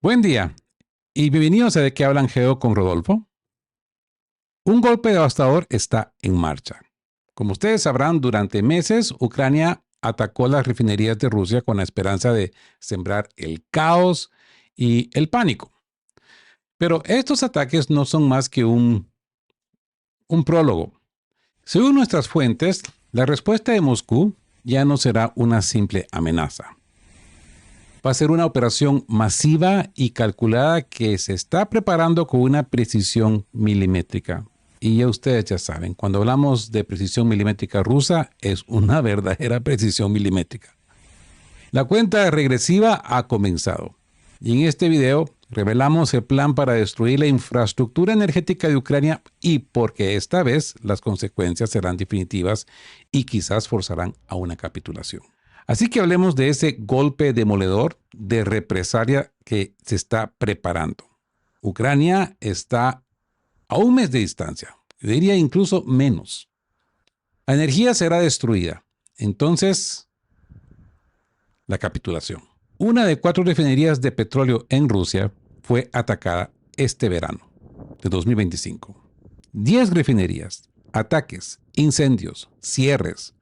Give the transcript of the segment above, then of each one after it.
Buen día y bienvenidos a De qué hablan Geo con Rodolfo. Un golpe devastador está en marcha. Como ustedes sabrán, durante meses Ucrania atacó las refinerías de Rusia con la esperanza de sembrar el caos y el pánico. Pero estos ataques no son más que un prólogo. Según nuestras fuentes, la respuesta de Moscú ya no será una simple amenaza. Va a ser una operación masiva y calculada que se está preparando con una precisión milimétrica. Y ya ustedes ya saben, cuando hablamos de precisión milimétrica rusa, es una verdadera precisión milimétrica. La cuenta regresiva ha comenzado. Y en este video revelamos el plan para destruir la infraestructura energética de Ucrania y porque esta vez las consecuencias serán definitivas y quizás forzarán a una capitulación. Así que hablemos de ese golpe demoledor de represalia que se está preparando. Ucrania está a un mes de distancia, diría incluso menos. La energía será destruida. Entonces, la capitulación. Una de 4 refinerías de petróleo en Rusia fue atacada este verano de 2025. 10 refinerías, ataques, incendios, cierres.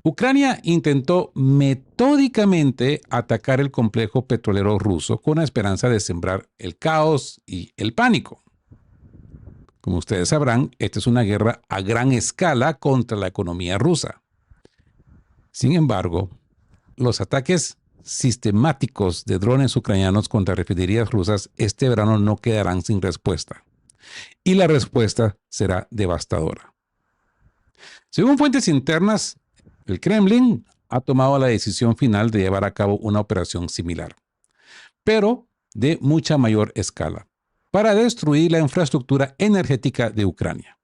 Ucrania intentó metódicamente atacar el complejo petrolero ruso con la esperanza de sembrar el caos y el pánico. Como ustedes sabrán, esta es una guerra a gran escala contra la economía rusa. Sin embargo, los ataques sistemáticos de drones ucranianos contra refinerías rusas este verano no quedarán sin respuesta. Y la respuesta será devastadora. Según fuentes internas, el Kremlin ha tomado la decisión final de llevar a cabo una operación similar, pero de mucha mayor escala, para destruir la infraestructura energética de Ucrania.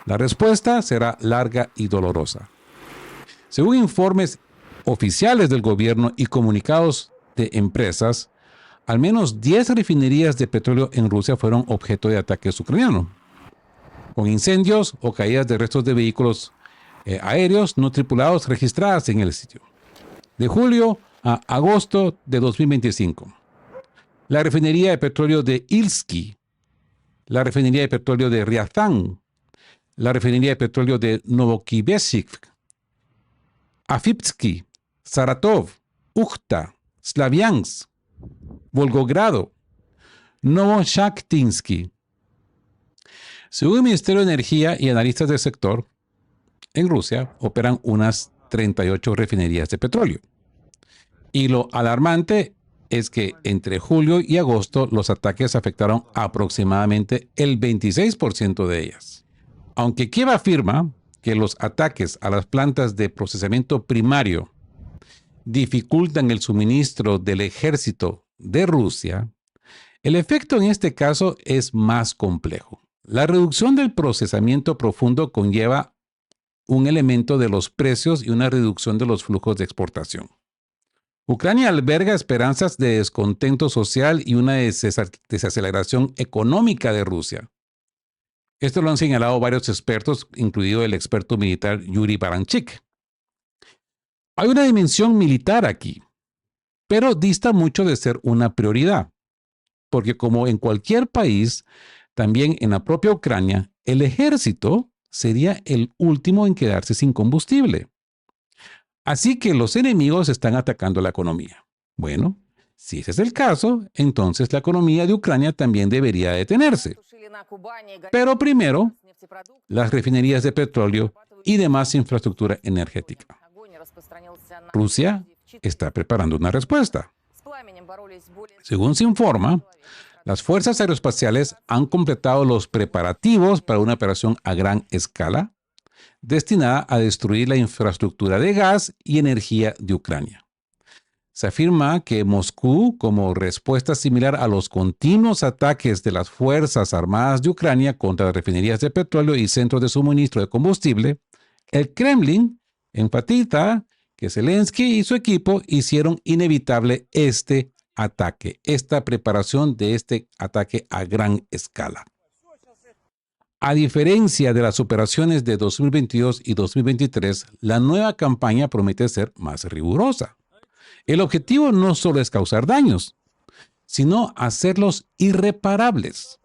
La respuesta será larga y dolorosa. Según informes oficiales del gobierno y comunicados de empresas, al menos 10 refinerías de petróleo en Rusia fueron objeto de ataques ucranianos, con incendios o caídas de restos de vehículos aéreos no tripulados registradas en el sitio. De julio a agosto de 2025. La refinería de petróleo de Ilsky, la refinería de petróleo de Ryazan, la refinería de petróleo de Novokibezhsk, Afipsky, Saratov, Ukhta, Slaviansk, Volgogrado, Novoshaktinsky. Según el Ministerio de Energía y analistas del sector, en Rusia operan unas 38 refinerías de petróleo. Y lo alarmante es que entre julio y agosto los ataques afectaron aproximadamente el 26% de ellas. Aunque Kiev afirma que los ataques a las plantas de procesamiento primario dificultan el suministro del ejército de Rusia, el efecto en este caso es más complejo. La reducción del procesamiento profundo conlleva un elemento de los precios y una reducción de los flujos de exportación. Ucrania alberga esperanzas de descontento social y una desaceleración económica de Rusia. Esto lo han señalado varios expertos, incluido el experto militar Yuri Baranchik. Hay una dimensión militar aquí, pero dista mucho de ser una prioridad, porque como en cualquier país, también en la propia Ucrania, el ejército sería el último en quedarse sin combustible. Así que los enemigos están atacando la economía. Bueno, si ese es el caso, entonces la economía de Ucrania también debería detenerse. Pero primero, las refinerías de petróleo y demás infraestructura energética. Rusia está preparando una respuesta. Según se informa, las fuerzas aeroespaciales han completado los preparativos para una operación a gran escala destinada a destruir la infraestructura de gas y energía de Ucrania. Se afirma que Moscú, como respuesta similar a los continuos ataques de las Fuerzas Armadas de Ucrania contra las refinerías de petróleo y centros de suministro de combustible, el Kremlin enfatiza que Zelensky y su equipo hicieron inevitable este ataque, esta preparación de este ataque a gran escala. A diferencia de las operaciones de 2022 y 2023, la nueva campaña promete ser más rigurosa. El objetivo no solo es causar daños, sino hacerlos irreparables.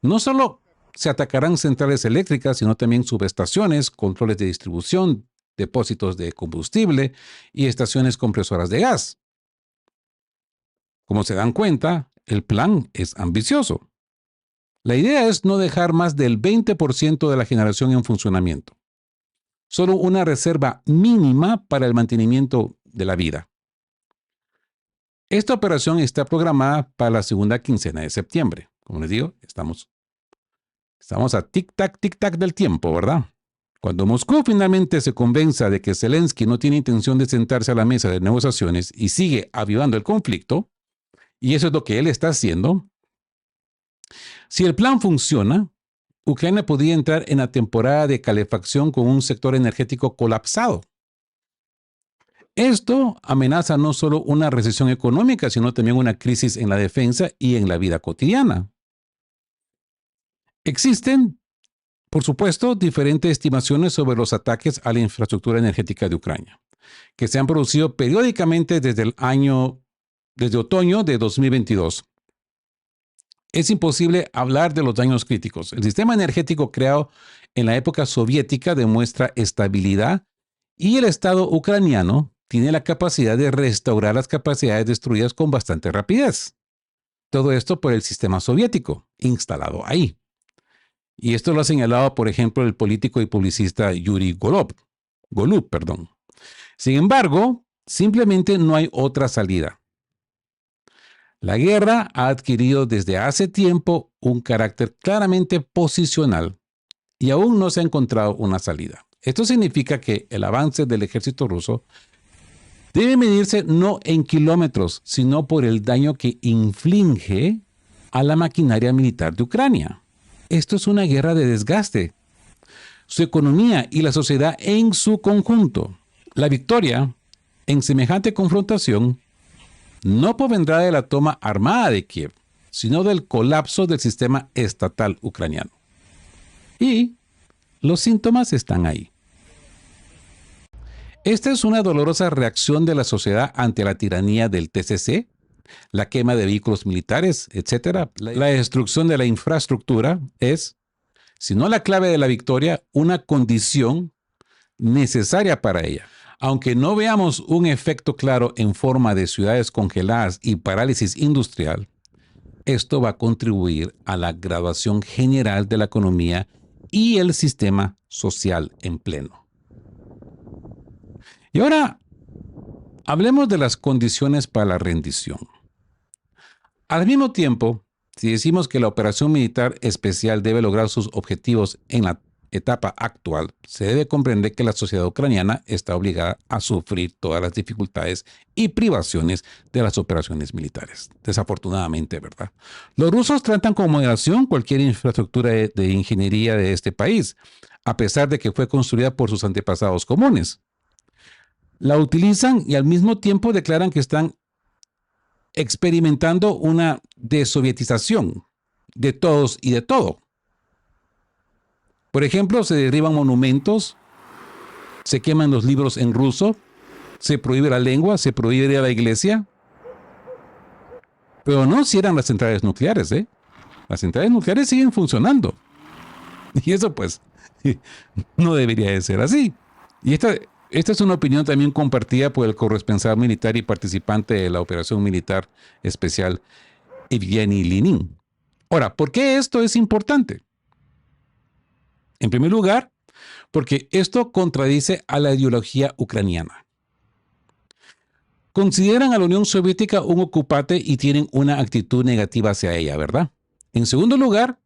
No solo se atacarán centrales eléctricas, sino también subestaciones, controles de distribución, depósitos de combustible y estaciones compresoras de gas. Como se dan cuenta, el plan es ambicioso. La idea es no dejar más del 20% de la generación en funcionamiento. Solo una reserva mínima para el mantenimiento de la vida. Esta operación está programada para la segunda quincena de septiembre. Como les digo, estamos a tic-tac del tiempo, ¿verdad? Cuando Moscú finalmente se convenza de que Zelensky no tiene intención de sentarse a la mesa de negociaciones y sigue avivando el conflicto, y eso es lo que él está haciendo, si el plan funciona, Ucrania podría entrar en la temporada de calefacción con un sector energético colapsado. Esto amenaza no solo una recesión económica, sino también una crisis en la defensa y en la vida cotidiana. Existen, por supuesto, diferentes estimaciones sobre los ataques a la infraestructura energética de Ucrania, que se han producido periódicamente desde otoño de 2022. Es imposible hablar de los daños críticos. El sistema energético creado en la época soviética demuestra estabilidad y el Estado ucraniano tiene la capacidad de restaurar las capacidades destruidas con bastante rapidez. Todo esto por el sistema soviético instalado ahí. Y esto lo ha señalado, por ejemplo, el político y publicista Yuri Golub. Sin embargo, simplemente no hay otra salida. La guerra ha adquirido desde hace tiempo un carácter claramente posicional y aún no se ha encontrado una salida. Esto significa que el avance del ejército ruso debe medirse no en kilómetros, sino por el daño que inflige a la maquinaria militar de Ucrania. Esto es una guerra de desgaste. Su economía y la sociedad en su conjunto. La victoria en semejante confrontación no provendrá de la toma armada de Kiev, sino del colapso del sistema estatal ucraniano. Y los síntomas están ahí. Esta es una dolorosa reacción de la sociedad ante la tiranía del TCC, la quema de vehículos militares, etc. La destrucción de la infraestructura es, si no la clave de la victoria, una condición necesaria para ella. Aunque no veamos un efecto claro en forma de ciudades congeladas y parálisis industrial, esto va a contribuir a la graduación general de la economía y el sistema social en pleno. Y ahora, hablemos de las condiciones para la rendición. Al mismo tiempo, si decimos que la operación militar especial debe lograr sus objetivos en la etapa actual, se debe comprender que la sociedad ucraniana está obligada a sufrir todas las dificultades y privaciones de las operaciones militares. Desafortunadamente, ¿verdad? Los rusos tratan con moderación cualquier infraestructura de ingeniería de este país, a pesar de que fue construida por sus antepasados comunes. La utilizan y al mismo tiempo declaran que están experimentando una desovietización de todos y de todo. Por ejemplo, se derriban monumentos, se queman los libros en ruso, se prohíbe la lengua, se prohíbe ir a la iglesia. Pero no cierran las centrales nucleares, ¿eh? Las centrales nucleares siguen funcionando. Y eso, pues, no debería de ser así. Y esta es una opinión también compartida por el corresponsal militar y participante de la operación militar especial, Evgeny Lenin. Ahora, ¿por qué esto es importante? En primer lugar, porque esto contradice a la ideología ucraniana. Consideran a la Unión Soviética un ocupante y tienen una actitud negativa hacia ella, ¿verdad? En segundo lugar,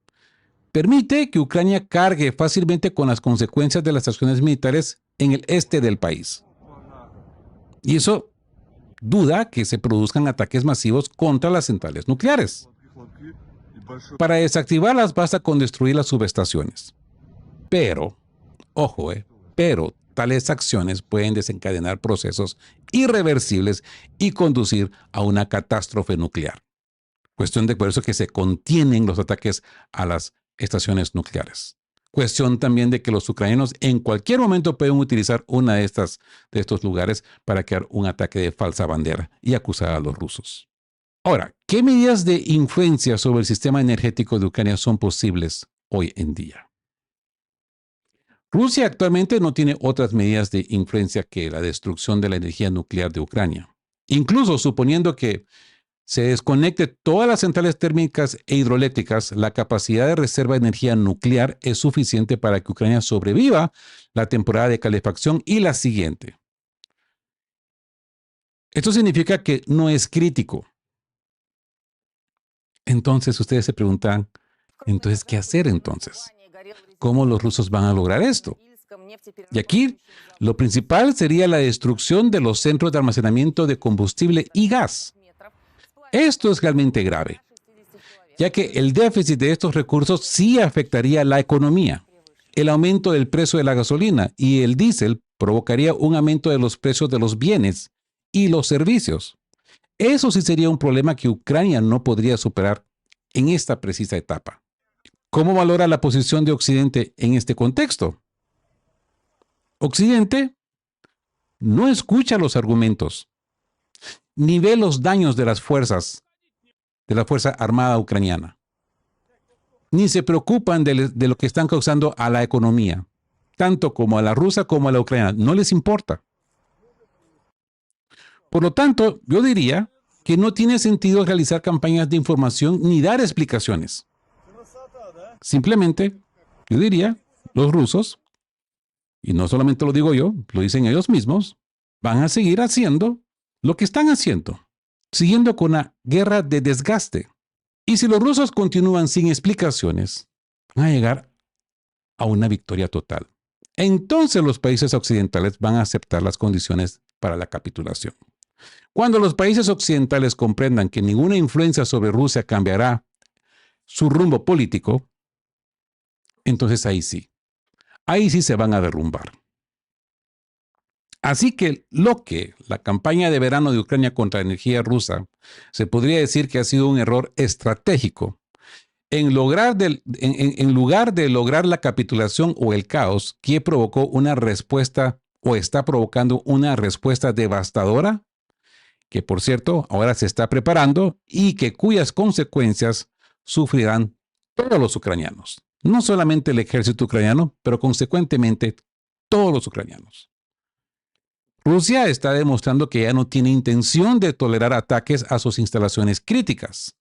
permite que Ucrania cargue fácilmente con las consecuencias de las acciones militares en el este del país. Y eso duda que se produzcan ataques masivos contra las centrales nucleares. Para desactivarlas basta con destruir las subestaciones. Pero, ojo, pero tales acciones pueden desencadenar procesos irreversibles y conducir a una catástrofe nuclear. Cuestión de por eso que se contienen los ataques a las estaciones nucleares. Cuestión también de que los ucranianos en cualquier momento pueden utilizar una de estos lugares para crear un ataque de falsa bandera y acusar a los rusos. Ahora, ¿qué medidas de influencia sobre el sistema energético de Ucrania son posibles hoy en día? Rusia actualmente no tiene otras medidas de influencia que la destrucción de la energía nuclear de Ucrania. Incluso suponiendo que se desconecte todas las centrales térmicas e hidroeléctricas, la capacidad de reserva de energía nuclear es suficiente para que Ucrania sobreviva la temporada de calefacción y la siguiente. Esto significa que no es crítico. Entonces ustedes se preguntan, entonces, ¿qué hacer entonces? ¿Cómo los rusos van a lograr esto? Y aquí, lo principal sería la destrucción de los centros de almacenamiento de combustible y gas. Esto es realmente grave, ya que el déficit de estos recursos sí afectaría la economía. El aumento del precio de la gasolina y el diésel provocaría un aumento de los precios de los bienes y los servicios. Eso sí sería un problema que Ucrania no podría superar en esta precisa etapa. ¿Cómo valora la posición de Occidente en este contexto? Occidente no escucha los argumentos, ni ve los daños de las fuerzas, de la Fuerza Armada Ucraniana, ni se preocupan de lo que están causando a la economía, tanto como a la rusa como a la ucraniana. No les importa. Por lo tanto, yo diría que no tiene sentido realizar campañas de información ni dar explicaciones. Simplemente, yo diría, los rusos, y no solamente lo digo yo, lo dicen ellos mismos, van a seguir haciendo lo que están haciendo, siguiendo con una guerra de desgaste. Y si los rusos continúan sin explicaciones, van a llegar a una victoria total. Entonces los países occidentales van a aceptar las condiciones para la capitulación. Cuando los países occidentales comprendan que ninguna influencia sobre Rusia cambiará su rumbo político, entonces ahí sí se van a derrumbar. Así que la campaña de verano de Ucrania contra la energía rusa se podría decir que ha sido un error estratégico. En lugar de lograr la capitulación o el caos, Kiev provocó una respuesta o está provocando una respuesta devastadora, que por cierto ahora se está preparando y cuyas consecuencias sufrirán todos los ucranianos. No solamente el ejército ucraniano, pero consecuentemente todos los ucranianos. Rusia está demostrando que ya no tiene intención de tolerar ataques a sus instalaciones críticas.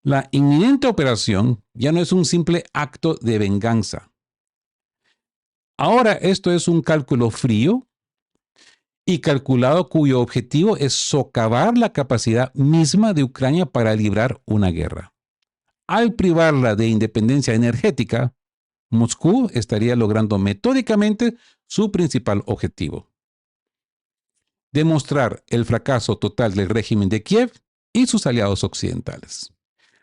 La inminente operación ya no es un simple acto de venganza. Ahora esto es un cálculo frío y calculado cuyo objetivo es socavar la capacidad misma de Ucrania para librar una guerra. Al privarla de independencia energética, Moscú estaría logrando metódicamente su principal objetivo: demostrar el fracaso total del régimen de Kiev y sus aliados occidentales.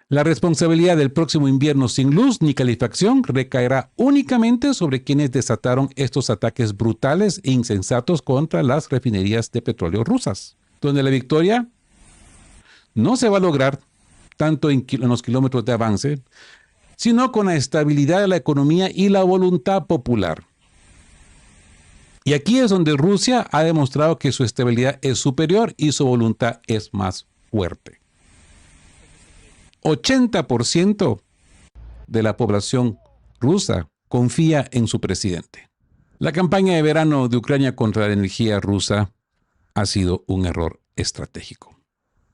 La responsabilidad del próximo invierno sin luz ni calefacción recaerá únicamente sobre quienes desataron estos ataques brutales e insensatos contra las refinerías de petróleo rusas, donde la victoria no se va a lograr tanto en los kilómetros de avance, sino con la estabilidad de la economía y la voluntad popular. Y aquí es donde Rusia ha demostrado que su estabilidad es superior y su voluntad es más fuerte. 80% de la población rusa confía en su presidente. La campaña de verano de Ucrania contra la energía rusa ha sido un error estratégico.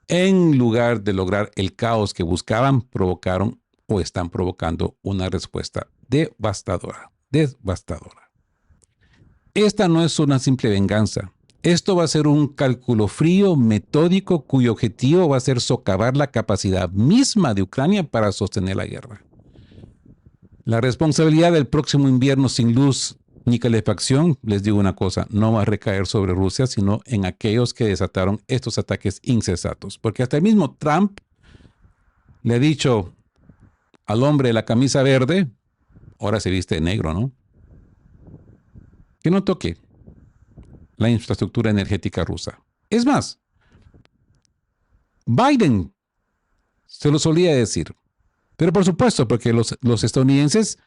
En lugar de lograr el caos que buscaban, provocaron o están provocando una respuesta devastadora. Esta no es una simple venganza. Esto va a ser un cálculo frío, metódico, cuyo objetivo va a ser socavar la capacidad misma de Ucrania para sostener la guerra. La responsabilidad del próximo invierno sin luz ni calefacción, les digo una cosa, no va a recaer sobre Rusia, sino en aquellos que desataron estos ataques insensatos. Porque hasta el mismo Trump le ha dicho al hombre de la camisa verde, ahora se viste de negro, ¿no?, que no toque la infraestructura energética rusa. Es más, Biden se lo solía decir. Pero por supuesto, porque los estadounidenses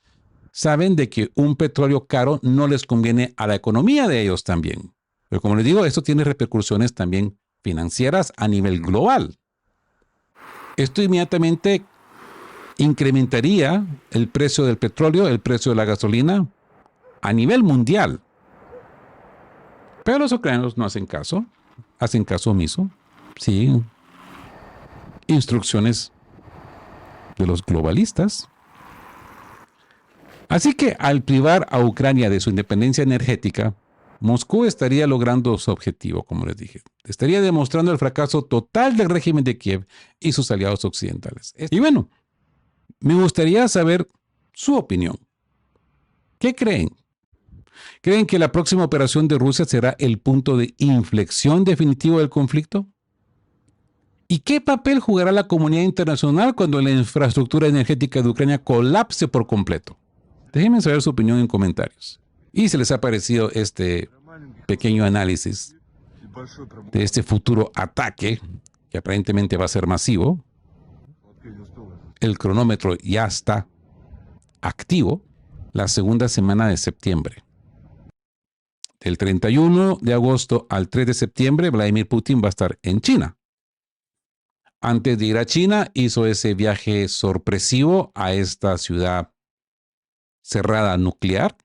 saben de que un petróleo caro no les conviene a la economía de ellos también. Pero como les digo, esto tiene repercusiones también financieras a nivel global. esto inmediatamente incrementaría el precio del petróleo, el precio de la gasolina a nivel mundial. Pero los ucranianos no hacen caso omiso, siguen instrucciones de los globalistas. Así que al privar a Ucrania de su independencia energética, Moscú estaría logrando su objetivo, como les dije. Estaría demostrando el fracaso total del régimen de Kiev y sus aliados occidentales. Y bueno, me gustaría saber su opinión. ¿Qué creen? ¿Creen que la próxima operación de Rusia será el punto de inflexión definitivo del conflicto? ¿Y qué papel jugará la comunidad internacional cuando la infraestructura energética de Ucrania colapse por completo? Déjenme saber su opinión en comentarios. Y si les ha parecido este pequeño análisis de este futuro ataque, que aparentemente va a ser masivo. El cronómetro ya está activo la segunda semana de septiembre. Del 31 de agosto al 3 de septiembre, Vladimir Putin va a estar en China. Antes de ir a China, hizo ese viaje sorpresivo a esta ciudad cerrada nuclear.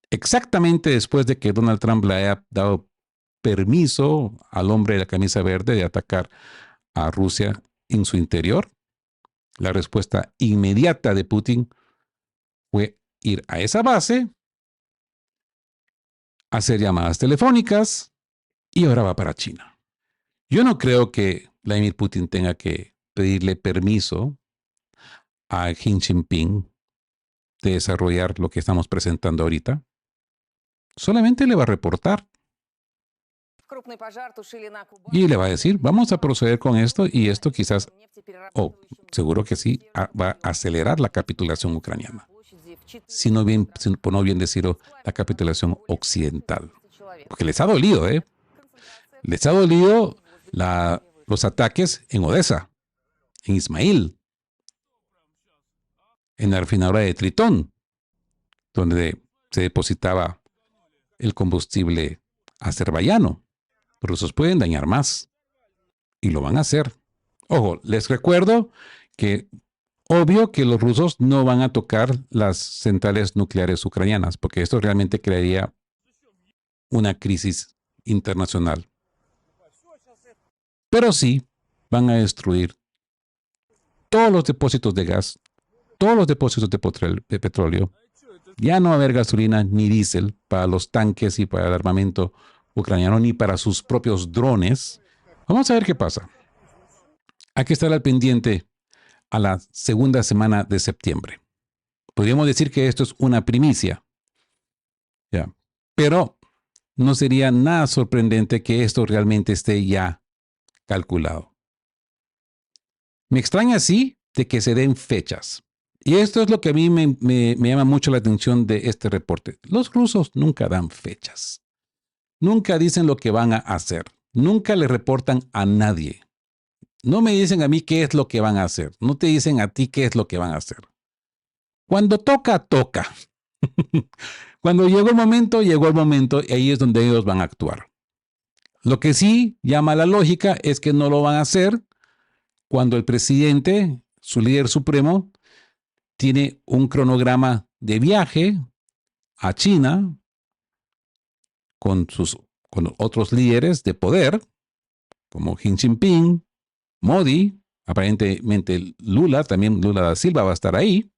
Exactamente después de que Donald Trump le haya dado permiso al hombre de la camisa verde de atacar a Rusia en su interior, la respuesta inmediata de Putin fue ir a esa base, hacer llamadas telefónicas y ahora va para China. Yo no creo que Vladimir Putin tenga que pedirle permiso a Xi Jinping de desarrollar lo que estamos presentando ahorita. Solamente le va a reportar y le va a decir, vamos a proceder con esto y esto quizás, seguro que sí, va a acelerar la capitulación ucraniana. Por no bien decirlo, la capitulación occidental. Porque les ha dolido, ¿eh? Les ha dolido los ataques en Odessa, en Ismail, en la refinadora de Tritón, donde se depositaba el combustible azerbaiyano. Los rusos pueden dañar más y lo van a hacer. Ojo, les recuerdo que obvio que los rusos no van a tocar las centrales nucleares ucranianas, porque esto realmente crearía una crisis internacional. Pero sí van a destruir todos los depósitos de gas, todos los depósitos de petróleo. Ya no va a haber gasolina ni diésel para los tanques y para el armamento ucraniano, ni para sus propios drones. Vamos a ver qué pasa. Hay que estar al pendiente a la segunda semana de septiembre. Podríamos decir que esto es una primicia. ¿Ya? Pero no sería nada sorprendente que esto realmente esté ya calculado. Me extraña, sí, de que se den fechas. Y esto es lo que a mí me llama mucho la atención de este reporte. Los rusos nunca dan fechas. Nunca dicen lo que van a hacer. Nunca le reportan a nadie. No me dicen a mí qué es lo que van a hacer. No te dicen a ti qué es lo que van a hacer. Cuando toca, toca. Cuando llegó el momento y ahí es donde ellos van a actuar. Lo que sí llama la lógica es que no lo van a hacer cuando el presidente, su líder supremo, tiene un cronograma de viaje a China con otros líderes de poder, como Xi Jinping, Modi, aparentemente Lula da Silva va a estar ahí,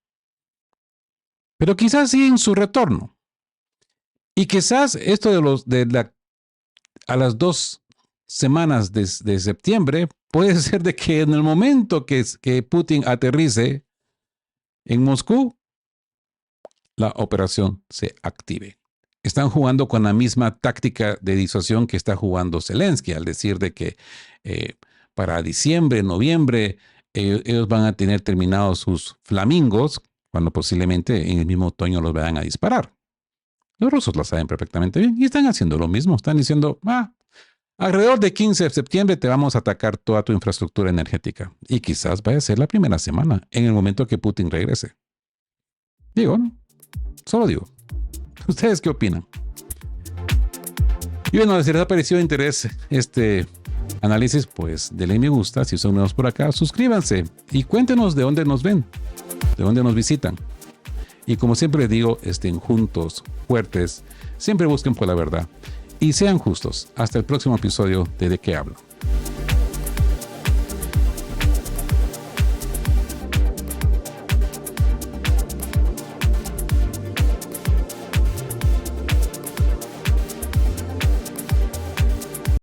pero quizás sí en su retorno. Y quizás esto a las 2 semanas de septiembre puede ser de que en el momento que Putin aterrice en Moscú, la operación se active. Están jugando con la misma táctica de disuasión que está jugando Zelensky, al decir de que para diciembre, noviembre, ellos van a tener terminados sus flamingos, cuando posiblemente en el mismo otoño los vayan a disparar. Los rusos lo saben perfectamente bien y están haciendo lo mismo. Están diciendo, alrededor de 15 de septiembre te vamos a atacar toda tu infraestructura energética. Y quizás vaya a ser la primera semana, en el momento que Putin regrese. Digo, ¿no? Solo digo. ¿Ustedes qué opinan? Y bueno, si les ha parecido de interés este análisis, pues denle me gusta. Si son nuevos por acá, suscríbanse y cuéntenos de dónde nos ven, de dónde nos visitan. Y como siempre les digo, estén juntos, fuertes, siempre busquen por la verdad y sean justos. Hasta el próximo episodio de qué hablo.